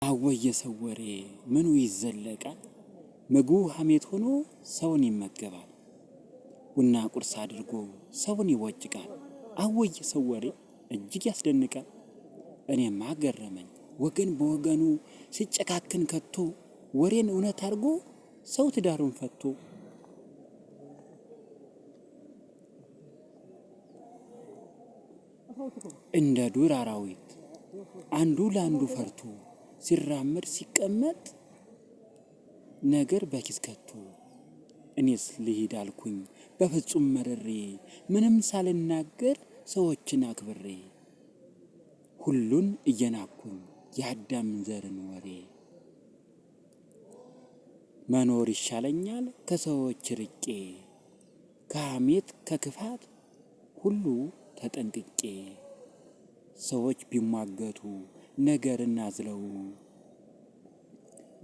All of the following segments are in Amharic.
አወየ ሰው ወሬ ምኑ ይዘለቃል? ምግቡ ሐሜት ሆኖ ሰውን ይመገባል። ቡና ቁርስ አድርጎ ሰውን ይወጅቃል። አወየ ሰው ወሬ እጅግ ያስደንቃል። እኔማ ገረመኝ ወገን በወገኑ ሲጨካክን ከቶ ወሬን እውነት አድርጎ ሰው ትዳሩን ፈቶ። እንደ ዱር አራዊት አንዱ ለአንዱ ፈርቶ ሲራመድ ሲቀመጥ ነገር በኪስ ከቶ። እኔስ ልሂድ አልኩኝ በፍጹም መርሬ ምንም ሳልናገር ሰዎችን አክብሬ። ሁሉን እየናኩኝ የአዳም ዘርን ወሬ መኖር ይሻለኛል ከሰዎች ርቄ ከሐሜት ከክፋት ሁሉ ተጠንቅቄ። ሰዎች ቢሟገቱ ነገርን አዝለው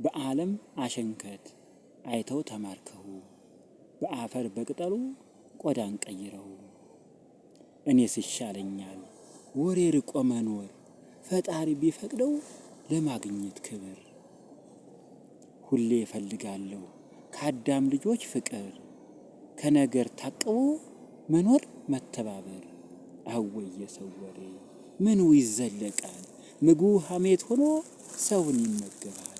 በዓለም አሸንከት አይተው ተማርከው በአፈር በቅጠሉ ቆዳን ቀይረው። እኔስ ይሻለኛል ወሬ ርቆ መኖር ፈጣሪ ቢፈቅደው ለማግኘት ክብር። ሁሌ እፈልጋለሁ ከአዳም ልጆች ፍቅር ከነገር ታቅቦ መኖር መተባበር። አወየ ሰው ወሬ ምኑ ይዘለቃል? ምግቡ ሐሜት ሆኖ ሰውን ይመገባል።